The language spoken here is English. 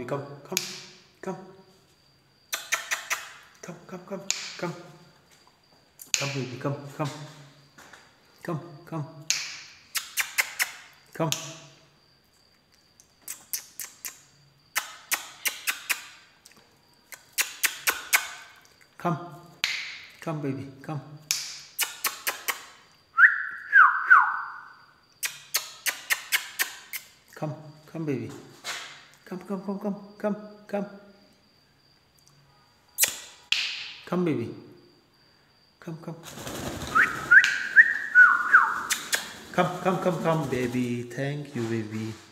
come, come, come, come, come, come, come, come, baby, come, come, come, come, come, come, come, baby, come. Come, come, baby. Come, come, come, come, come, come. Come, baby. Come, come. Come, come, come, come, baby. Thank you, baby.